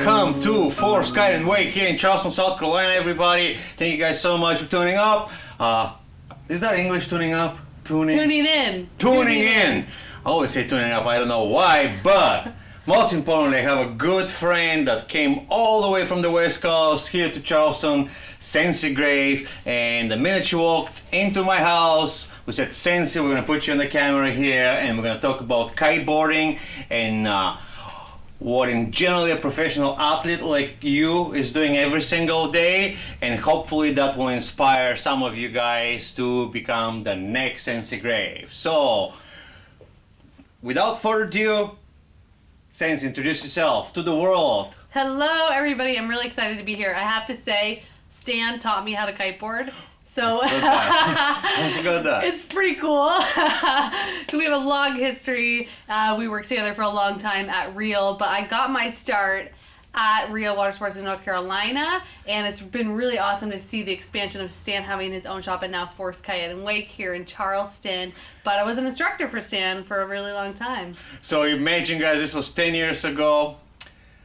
Welcome to Force Kite and Wake here in Charleston, South Carolina, everybody. Thank you guys so much for tuning up. Is that English, tuning up? Tuning in. I always say tuning up, I don't know why, but most importantly, I have a good friend that came all the way from the West Coast here to Charleston, Sensi Graves, and the minute she walked into my house, we said, Sensi, we're going to put you on the camera here, and we're going to talk about kiteboarding and what in generally a professional athlete like you is doing every single day, and hopefully that will inspire some of you guys to become the next Sensi Graves. So, without further ado, Sensi, introduce yourself to the world. Hello everybody, I'm really excited to be here. I have to say, Stan taught me how to kiteboard. So it's pretty cool. So we have a long history. We worked together for a long time at Real, but I got my start at Real Water Sports in North Carolina, and it's been really awesome to see the expansion of Stan having his own shop and now Force Kite and Wake here in Charleston. But I was an instructor for Stan for a really long time. So imagine, guys, this was 10 years ago.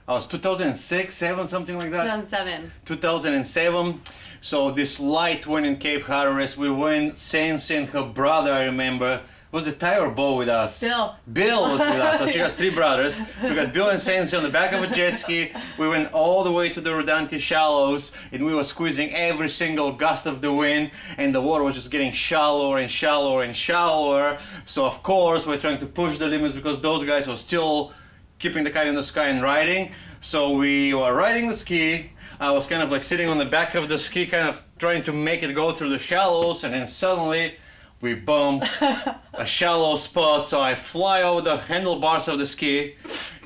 I was 2006, 7, something like that? 2007. 2007. So this light went in Cape Hatteras. We went, Sensi and her brother, I remember. Was it Ty or Bo with us? Bill. Bill was with us. So she has 3 brothers. So we got Bill and Sensi on the back of a jet ski. We went all the way to the Rodante shallows, and we were squeezing every single gust of the wind, and the water was just getting shallower and shallower and shallower. So of course we're trying to push the limits because those guys were still keeping the kite in the sky and riding. So we were riding the ski. I was kind of like sitting on the back of the ski, kind of trying to make it go through the shallows, and then suddenly we bump a shallow spot. So I fly over the handlebars of the ski,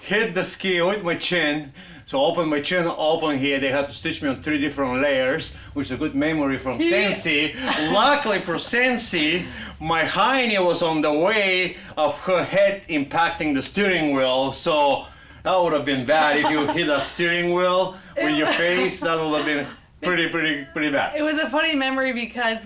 hit the ski with my chin. So open my chin open here. They had to stitch me on 3 different layers, which is a good memory from Sensi. Luckily for Sensi, my hiney was on the way of her head impacting the steering wheel. So that would have been bad if you hit a steering wheel with your face. That would have been pretty bad. It was a funny memory because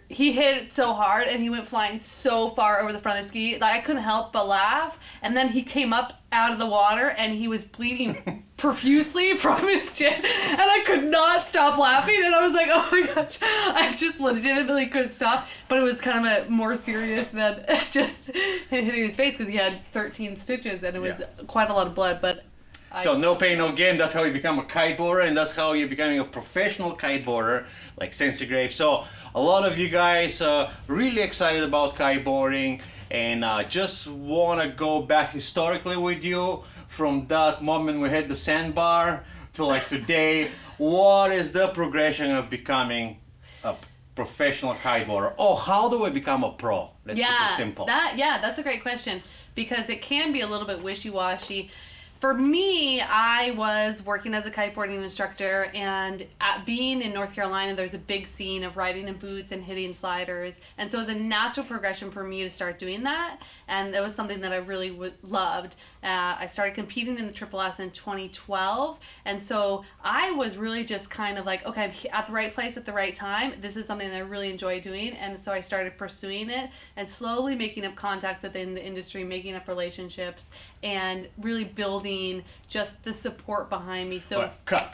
he hit it so hard and he went flying so far over the front of the ski that I couldn't help but laugh. And then he came up out of the water and he was bleeding profusely from his chin, and I could not stop laughing, and I was like, oh my gosh, I just legitimately couldn't stop. But it was kind of more serious than just hitting his face because he had 13 stitches and it was quite a lot of blood. But so no pain, no gain. That's how you become a kiteboarder, and that's how you're becoming a professional kiteboarder like Sensi Graves. So a lot of you guys are really excited about kiteboarding, and just want to go back historically with you from that moment we had the sandbar to like today. What is the progression of becoming a professional kiteboarder? Oh, how do I become a pro? Let's keep it simple. That's a great question because it can be a little bit wishy-washy. For me, I was working as a kiteboarding instructor, and being in North Carolina, there's a big scene of riding in boots and hitting sliders, and so it was a natural progression for me to start doing that, and it was something that I really loved. I started competing in the Triple S in 2012, and so I was really just kind of like, okay, I'm at the right place at the right time. This is something that I really enjoy doing, and so I started pursuing it and slowly making up contacts within the industry, making up relationships, and really building just the support behind me. So cut.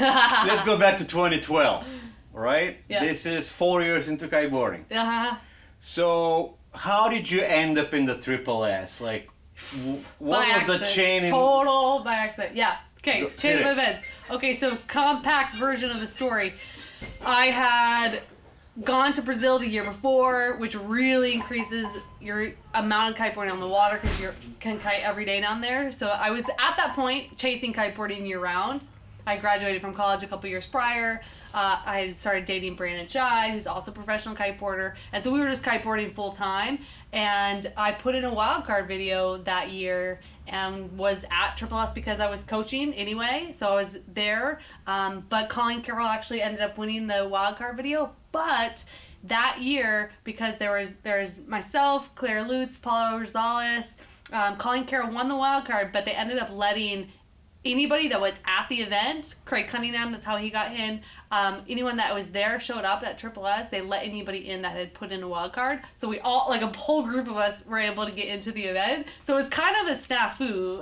Let's go back to 2012, right? Yeah. This is 4 years into kiteboarding. So how did you end up in the Triple S? Like, what was the chain? Total by accident. Yeah. Okay. Chain of events. Okay. So compact version of the story. I had gone to Brazil the year before, which really increases your amount of kiteboarding on the water because you can kite every day down there. So I was at that point chasing kiteboarding year round. I graduated from college a couple years prior. I started dating Brandon Shai, who's also a professional kiteboarder, and so we were just kiteboarding full time. And I put in a wildcard video that year and was at Triple S because I was coaching anyway, so I was there. But Colleen Carroll actually ended up winning the wildcard video. But that year, because there's myself, Claire Lutz, Paula Rosales, Colleen Carroll won the wildcard, but they ended up letting anybody that was at the event, Craig Cunningham, that's how he got in. Anyone that was there showed up at Triple S. They let anybody in that had put in a wild card. So we all, like a whole group of us, were able to get into the event. So it was kind of a snafu.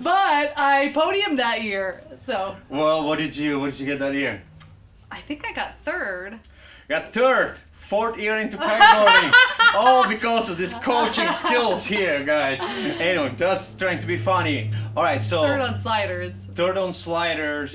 But I podiumed that year. So. Well, what did you get that year? I think I got third. Got third. 4th year into kiteboarding. All because of this coaching skills here, guys. Anyway, just trying to be funny. All right, so Third on sliders. Third on sliders,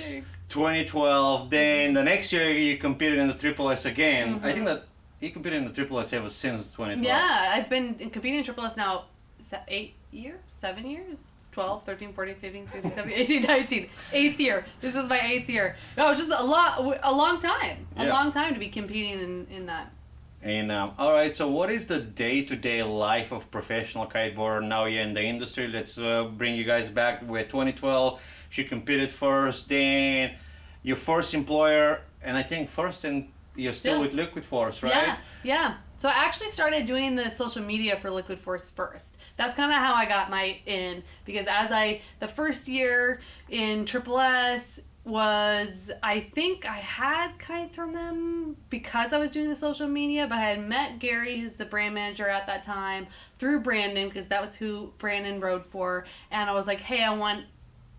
2012. Then the next year you competed in the Triple S again. I think that you competed in the Triple S ever since 2012. Yeah, I've been competing in Triple S now 7 years? 12, 13, 14, 15, 16, 17, 18, 19. 8th year. This is my 8th year. No, it's just a long time. A long time to be competing in that. And all right, so what is the day-to-day life of professional kiteboarder now you're in the industry? Let's bring you guys back with 2012. She competed first, then your first employer, and I think first, and you're still with Liquid Force, right? Yeah. So I actually started doing the social media for Liquid Force first. That's kind of how I got my in, because the first year in Triple S was, I think I had kites from them because I was doing the social media, but I had met Gary, who's the brand manager at that time, through Brandon, because that was who Brandon rode for, and I was like, hey, I want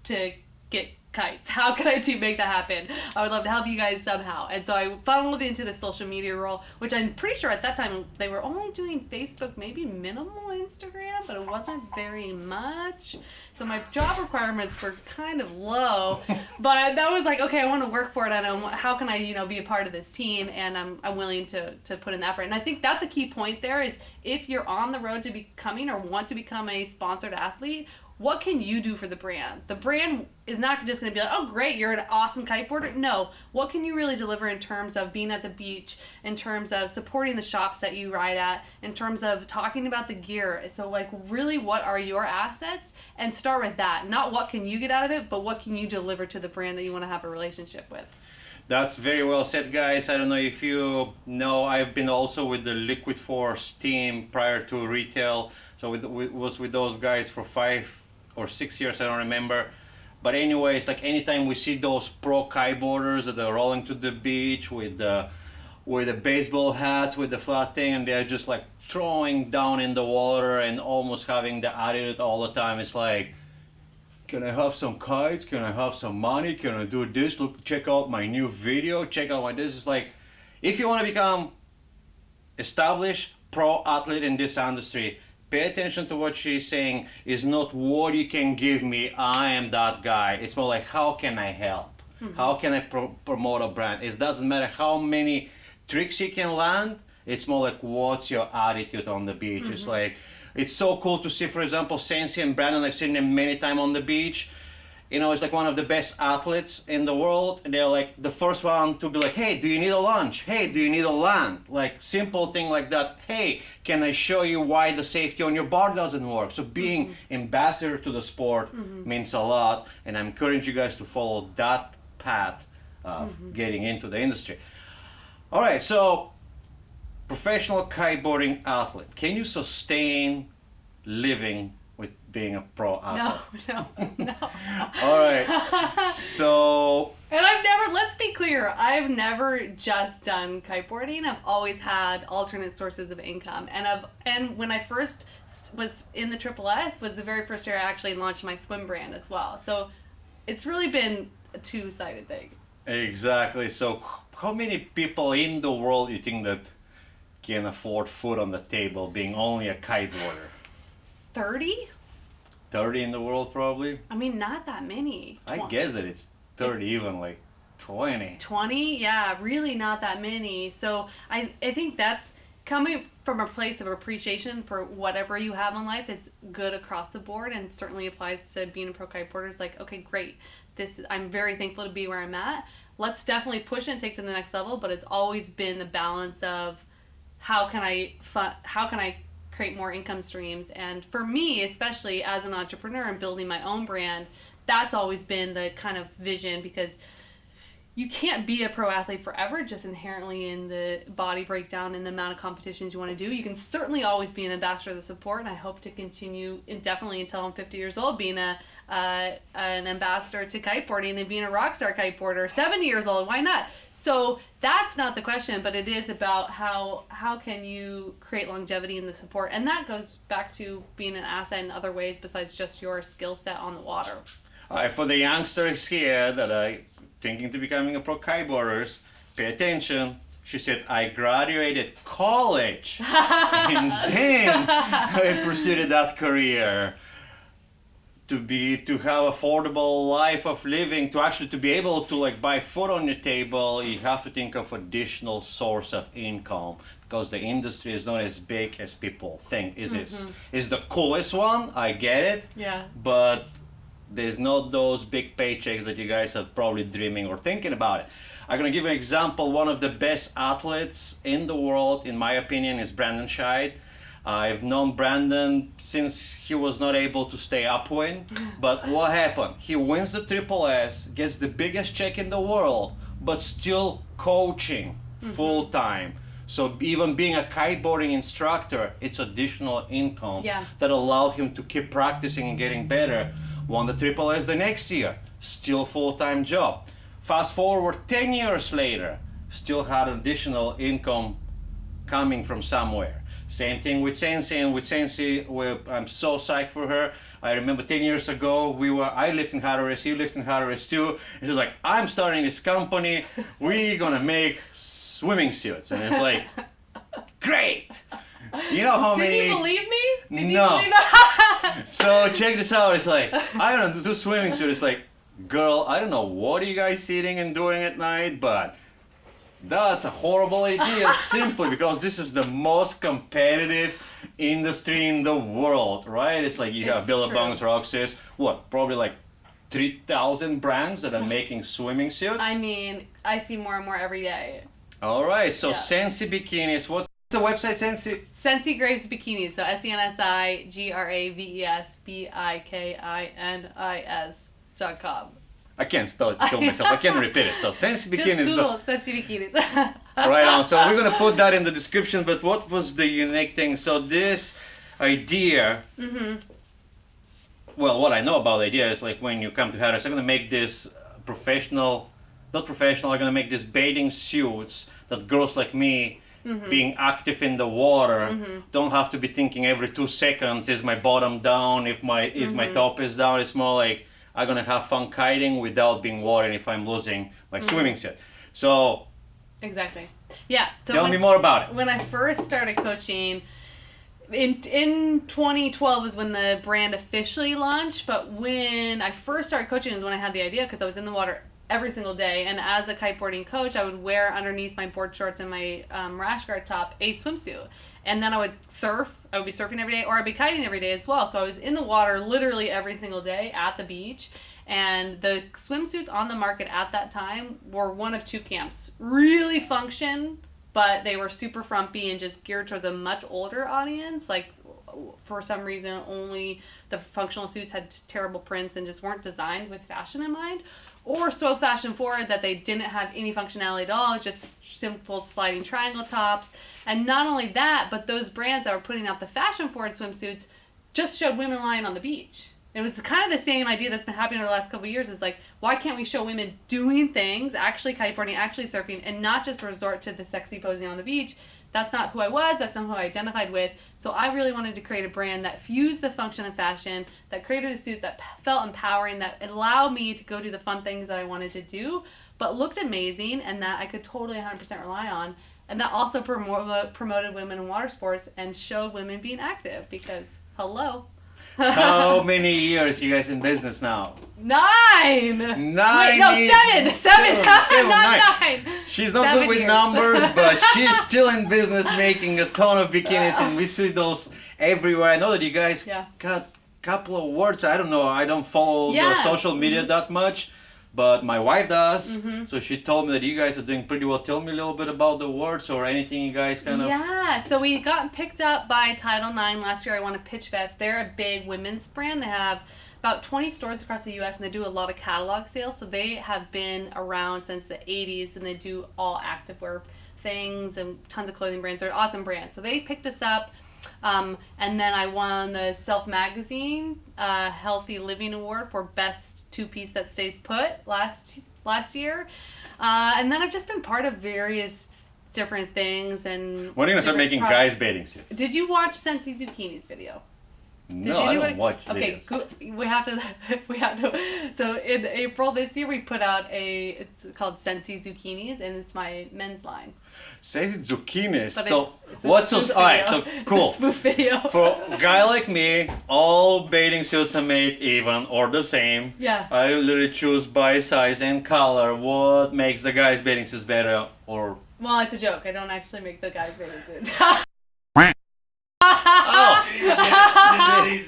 to get kites. How can I make that happen? I would love to help you guys somehow. And so I funneled into the social media role, which I'm pretty sure at that time they were only doing Facebook, maybe minimal Instagram, but it wasn't very much. So my job requirements were kind of low, but that was like, okay, I want to work for it, and how can I, be a part of this team? And I'm willing to put in the effort. And I think that's a key point there is if you're on the road to becoming or want to become a sponsored athlete, what can you do for the brand? The brand is not just going to be like, oh, great, you're an awesome kiteboarder. No, what can you really deliver in terms of being at the beach, in terms of supporting the shops that you ride at, in terms of talking about the gear? So, like, really, what are your assets? And start with that. Not what can you get out of it, but what can you deliver to the brand that you want to have a relationship with. That's very well said, guys. I don't know if you know, I've been also with the Liquid Force team prior to retail. So was with those guys for 5 or 6 years, I don't remember. But anyways, like anytime we see those pro kiteboarders that are rolling to the beach with the baseball hats, with the flat thing, and they're just like throwing down in the water and almost having the attitude all the time. It's like, can I have some kites? Can I have some money? Can I do this? Look, check out my new video. Check out my this. Is like, if you want to become established pro athlete in this industry, pay attention to what she's saying. Is not what you can give me, I am that guy. It's more like, how can I help? How can I promote a brand? It doesn't matter how many tricks you can land. It's more like, what's your attitude on the beach? It's like, it's so cool to see, for example, Sensi and Brandon. I've seen them many times on the beach. It's like one of the best athletes in the world. And they're like the first one to be like, hey, do you need a lunch? Hey, do you need a land? Like simple thing like that. Hey, can I show you why the safety on your bar doesn't work? So being ambassador to the sport means a lot. And I encourage you guys to follow that path of getting into the industry. All right, so professional kiteboarding athlete. Can you sustain living with being a pro athlete? No. All right. So. And let's be clear, I've never just done kiteboarding. I've always had alternate sources of income. And when I first was in the Triple S was the very first year I actually launched my swim brand as well. So it's really been a two-sided thing. Exactly. So how many people in the world you think that can afford food on the table being only a kiteboarder? 30? 30 in the world, probably? I mean, not that many. I guess that it's 30, even like 20. 20? Yeah, really not that many. So I think that's coming from a place of appreciation for whatever you have in life is good across the board, and certainly applies to being a pro kiteboarder. It's like, okay, great. I'm very thankful to be where I'm at. Let's definitely push it and take it to the next level, but it's always been the balance of how can I create more income streams. And for me, especially as an entrepreneur and building my own brand, that's always been the kind of vision, because you can't be a pro athlete forever just inherently in the body breakdown and the amount of competitions you want to do. You can certainly always be an ambassador of the support, and I hope to continue indefinitely until I'm 50 years old being a an ambassador to kiteboarding and being a rock star kiteboarder, 70 years old, why not? So that's not the question, but it is about how can you create longevity in the support, and that goes back to being an asset in other ways besides just your skill set on the water. All right, for the youngsters here that are thinking to becoming a pro kiteboarders, pay attention. She said, I graduated college and then I pursued that career. To have affordable life of living, to be able to like buy food on your table, you have to think of additional source of income, because the industry is not as big as people think. Is the coolest one, I get it. Yeah. But there's not those big paychecks that you guys are probably dreaming or thinking about it. I'm gonna give you an example. One of the best athletes in the world, in my opinion, is Brandon Scheid. I've known Brandon since he was not able to stay upwind, but what happened? He wins the Triple S, gets the biggest check in the world, but still coaching full time. So even being a kiteboarding instructor, it's additional income that allowed him to keep practicing and getting better. Won the Triple S the next year, still full-time job. Fast forward 10 years later, still had additional income coming from somewhere. Same thing with Sensi, and with Sensi, I'm so psyched for her. I remember 10 years ago, I lived in Hatteras, you lived in Hatteras too, and she was like, I'm starting this company, we're gonna make swimming suits. And it's like, great! You know how many... Did you believe me? Did you No. believe that? So check this out, it's like, I don't do swimming suit, it's like, girl, I don't know what are you guys eating and doing at night, but that's a horrible idea simply because this is the most competitive industry in the world, right? It's like you have Billabongs, Roxy's, probably like 3,000 brands that are making swimming suits? I mean, I see more and more every day. All right, so Sensi Bikinis, what's the website, Sensi? Sensi Graves Bikinis, so SensiGravesBikinis.com. I can't spell it to kill myself. I can't repeat it. So Sensi Bikinis. Just Google Sensi Bikinis. Right on. So we're gonna put that in the description. But what was the unique thing? So this idea. Well, what I know about the idea is like when you come to Hatteras, I'm gonna make this not professional. I'm gonna make these bathing suits that girls like me, being active in the water, don't have to be thinking every 2 seconds, is my bottom down? If my top is down? It's more like I'm gonna have fun kiting without being worried if I'm losing my swimming suit. So exactly. Yeah. So tell me more about it. When I first started coaching, in 2012 was when the brand officially launched. But when I first started coaching is when I had the idea, because I was in the water every single day, and as a kiteboarding coach, I would wear underneath my board shorts and my rash guard top a swimsuit. And then I would surf. I would be surfing every day, or I'd be kiting every day as well. So I was in the water literally every single day at the beach. And the swimsuits on the market at that time were one of two camps. Really function, but they were super frumpy and just geared towards a much older audience. Like, for some reason, only the functional suits had terrible prints and just weren't designed with fashion in mind. Or so fashion forward that they didn't have any functionality at all, just simple sliding triangle tops. And not only that, but those brands that were putting out the fashion forward swimsuits just showed women lying on the beach. It was kind of the same idea that's been happening over the last couple of years. Is like, why can't we show women doing things, actually kiteboarding, actually surfing, and not just resort to the sexy posing on the beach? That's not who I was. That's not who I identified with. So I really wanted to create a brand that fused the function and fashion, that created a suit that felt empowering, that allowed me to go do the fun things that I wanted to do, but looked amazing, and that I could totally 100% rely on. And that also promoted women in water sports and showed women being active, because, hello. How many years you guys in business now? 9! 9 Wait, no, 7! 7, not 9! She's not good with numbers, but she's still in business making a ton of bikinis, and we see those everywhere. I know that you guys got a couple of awards. I don't know, I don't follow the social media that much, but my wife does. So she told me that you guys are doing pretty well. Tell me a little bit about the awards or anything you guys kind of... Yeah, so we got picked up by Title IX last year. I won a Pitch Fest. They're a big women's brand. They have about 20 stores across the U.S. and they do a lot of catalog sales. So they have been around since the 80s, and they do all activewear things and tons of clothing brands. They're an awesome brand. So they picked us up And then I won the Self Magazine Healthy Living Award for Best Two-Piece That Stays Put last year. And then I've just been part of various different things. And when are you going to start making guys bathing suits? Did you watch Sensi Zucchini's video? No, I don't watch videos. Okay, we have to. So in April this year, we put out it's called Sensi Zucchinis, and it's my men's line. Sensi Zucchinis. But so what's so? All right, so cool. It's a spoof video. For a guy like me, all bathing suits are made even or the same. Yeah. I literally choose by size and color. What makes the guys' bathing suits better or? Well, it's a joke. I don't actually make the guys' bathing suits. Oh! Zucchinis.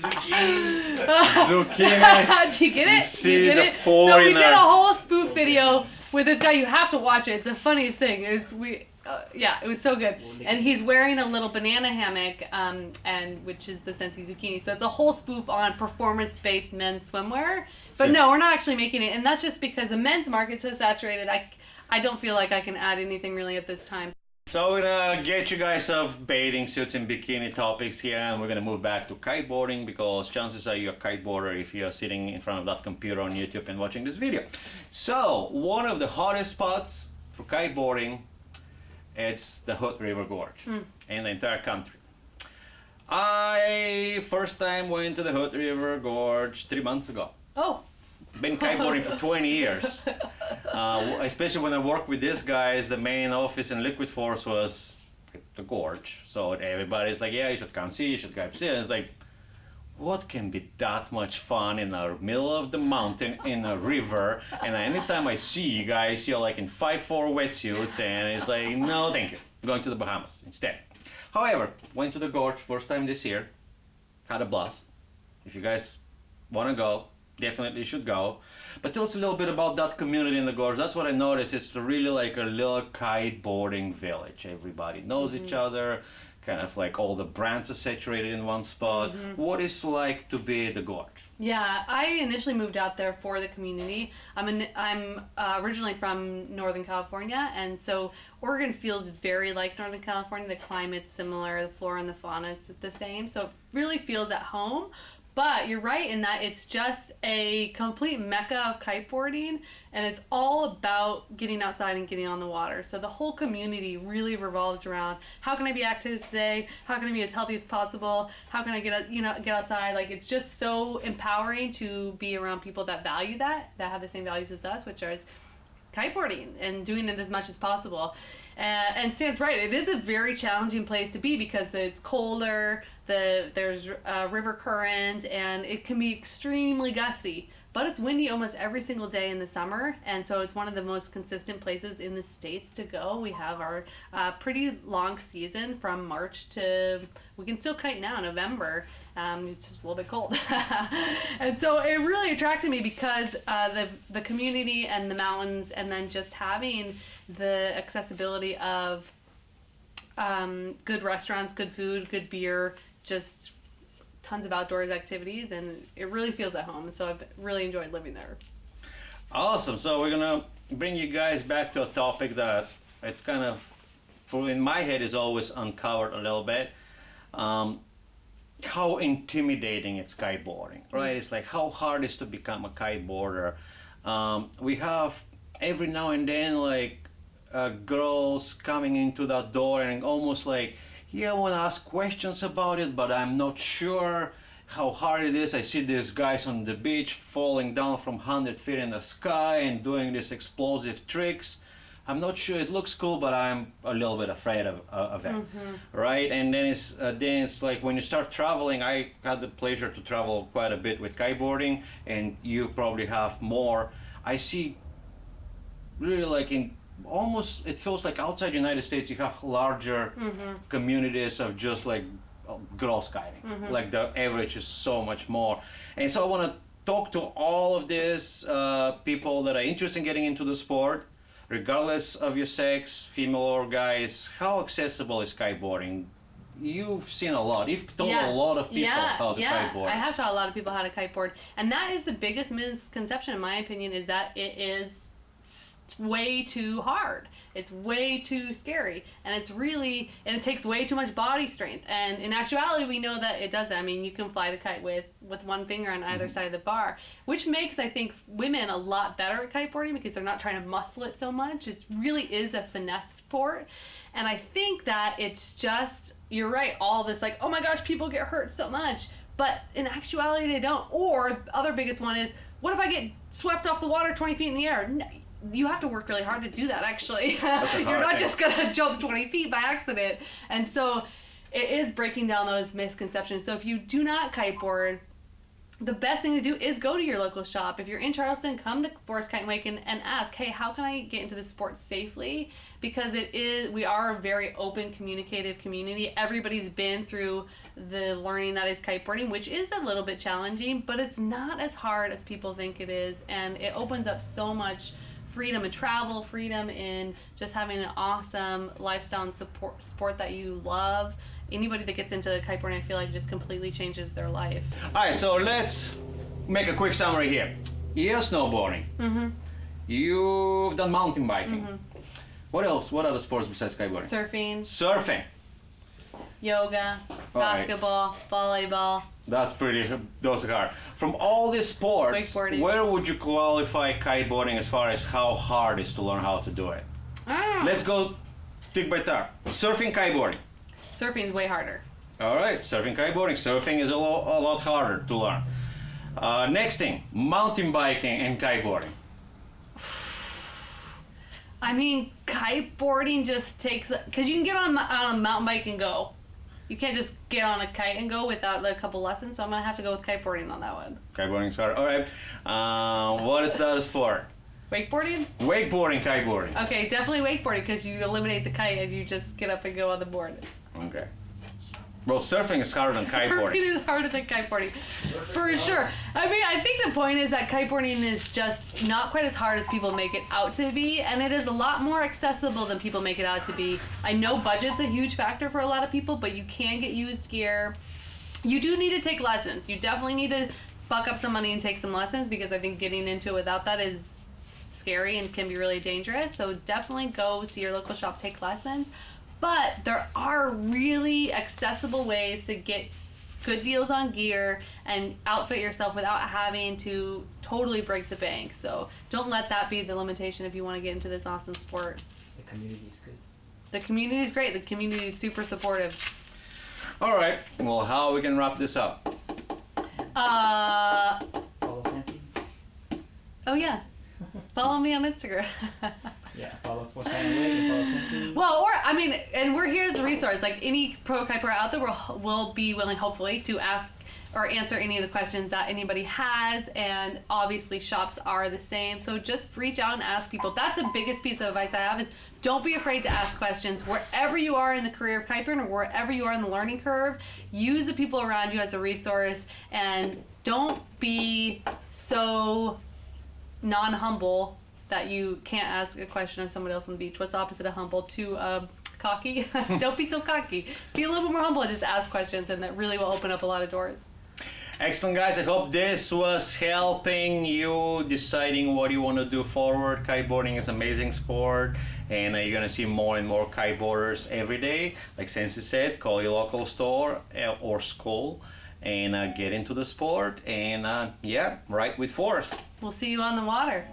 Zucchinis. Do you get it? See you get the it? four So we in did there. a whole spoof video with this guy. You have to watch it. It's the funniest thing. It was so good. And he's wearing a little banana hammock, and which is the Sensi Zucchini. So it's a whole spoof on performance-based men's swimwear. But no, we're not actually making it, and that's just because the men's market's so saturated. I don't feel like I can add anything really at this time. So we're gonna get you guys off bathing suits and bikini topics here, and we're gonna move back to kiteboarding because chances are you're a kiteboarder if you're sitting in front of that computer on YouTube and watching this video. So one of the hottest spots for kiteboarding, it's the Hood River Gorge in the entire country. I first time went to the Hood River Gorge 3 months ago. Oh. Been kiteboarding for 20 years. Especially when I worked with these guys, the main office in Liquid Force was the Gorge. So everybody's like, yeah, you should come see, you should come see. And it's like, what can be that much fun in the middle of the mountain in a river? And anytime I see you guys, you're like in 5'4" wetsuits, and it's like, no, thank you. I'm going to the Bahamas instead. However, went to the Gorge first time this year, had a blast. If you guys want to go, definitely should go. But tell us a little bit about that community in the Gorge. That's what I noticed. It's really like a little kiteboarding village. Everybody knows each other. Kind of like all the brands are saturated in one spot. What is it like to be the Gorge? Yeah, I initially moved out there for the community. I'm originally from Northern California, and so Oregon feels very like Northern California. The climate's similar, the flora and the fauna is the same, so it really feels at home. But you're right in that it's just a complete mecca of kiteboarding, and it's all about getting outside and getting on the water. So the whole community really revolves around, how can I be active today? How can I be as healthy as possible? How can I get outside? Like, it's just so empowering to be around people that value that have the same values as us, which are kiteboarding and doing it as much as possible. And Stan's right, it is a very challenging place to be because it's colder, there's river current, and it can be extremely gusty. But it's windy almost every single day in the summer, and so it's one of the most consistent places in the States to go. We have our pretty long season from March to, we can still kite now, November. It's just a little bit cold. And so it really attracted me because the community and the mountains, and then just having the accessibility of good restaurants, good food, good beer, just tons of outdoors activities, and it really feels at home. And so I've really enjoyed living there. Awesome. So we're gonna bring you guys back to a topic that it's kind of, in my head, is always uncovered a little bit. How intimidating it's kiteboarding, right? It's like how hard it is to become a kiteboarder. We have every now and then like girls coming into that door and almost like, yeah, I want to ask questions about it, but I'm not sure how hard it is. I see these guys on the beach falling down from 100 feet in the sky and doing these explosive tricks. I'm not sure, it looks cool, but I'm a little bit afraid of it, right? And then it's like when you start traveling, I had the pleasure to travel quite a bit with kiteboarding, and you probably have more. I see really like in almost, it feels like outside the United States you have larger communities of just like girls kiting. Like the average is so much more. And so I want to talk to all of these people that are interested in getting into the sport, regardless of your sex, female or guys. How accessible is kiteboarding? You've seen a lot. You've told a lot of people how to kiteboard. I have taught a lot of people how to kiteboard, and that is the biggest misconception, in my opinion, is that it is way too hard. It's way too scary, and it takes way too much body strength. And in actuality, we know that it doesn't. I mean, you can fly the kite with one finger on either side of the bar, which makes, I think, women a lot better at kiteboarding because they're not trying to muscle it so much. It really is a finesse sport. And I think that it's just, you're right, all this like, oh my gosh, people get hurt so much. But in actuality, they don't. Or the other biggest one is, what if I get swept off the water 20 feet in the air? No, you have to work really hard to do that, actually. You're not just going to jump 20 feet by accident. And so it is breaking down those misconceptions. So if you do not kiteboard, the best thing to do is go to your local shop. If you're in Charleston, come to Forest Kite and Wake and ask, hey, how can I get into this sport safely? Because we are a very open, communicative community. Everybody's been through the learning that is kiteboarding, which is a little bit challenging, but it's not as hard as people think it is. And it opens up so much freedom in travel, freedom in just having an awesome lifestyle and sport that you love. Anybody that gets into kiteboarding, I feel like, just completely changes their life. All right, so let's make a quick summary here. You're snowboarding. Mm-hmm. You've done mountain biking. Mm-hmm. What else? What other sports besides kiteboarding? Surfing. Surfing. Yoga. All Basketball. Right. Volleyball. Those are hard. From all these sports, Wakeboarding. where would you qualify kiteboarding as far as how hard it is to learn how to do it? Let's go tick by tick. Surfing, kiteboarding. Surfing is way harder. All right, surfing, kiteboarding. Surfing is a lot harder to learn. Next thing, mountain biking and kiteboarding. I mean, kiteboarding just takes, because you can get on a mountain bike and go. You can't just get on a kite and go without a couple lessons, so I'm going to have to go with kiteboarding on that one. Kiteboarding's hard. All right. What is the other sport? Wakeboarding? Wakeboarding, kiteboarding. Okay, definitely wakeboarding, because you eliminate the kite and you just get up and go on the board. Okay. Well, surfing is harder than kiteboarding. Surfing is harder than kiteboarding, for sure. I mean, I think the point is that kiteboarding is just not quite as hard as people make it out to be, and it is a lot more accessible than people make it out to be. I know budget's a huge factor for a lot of people, but you can get used gear. You do need to take lessons. You definitely need to buck up some money and take some lessons, because I think getting into it without that is scary and can be really dangerous. So definitely go see your local shop, take lessons. But there are really accessible ways to get good deals on gear and outfit yourself without having to totally break the bank. So don't let that be the limitation if you want to get into this awesome sport. The community is good. The community is great. The community is super supportive. All right. Well, how we can wrap this up? Follow Sensi. Oh yeah. Follow me on Instagram. Yeah, follow Forest Kite and Wake and follow Sensi. Well, and we're here as a resource. Like any pro kiteboarder out there will be willing, hopefully, to ask or answer any of the questions that anybody has. And obviously, shops are the same. So just reach out and ask people. That's the biggest piece of advice I have is don't be afraid to ask questions. Wherever you are in the career of kiteboarding or wherever you are in the learning curve, use the people around you as a resource, and don't be so non-humble that you can't ask a question of somebody else on the beach. What's the opposite of humble? Cocky? Don't be so cocky. Be a little bit more humble and just ask questions, and that really will open up a lot of doors. Excellent, guys. I hope this was helping you deciding what you want to do forward. Kiteboarding is an amazing sport, and you're going to see more and more kiteboarders every day. Like Sensi said, call your local store or school and get into the sport, and yeah, ride with Forest. We'll see you on the water.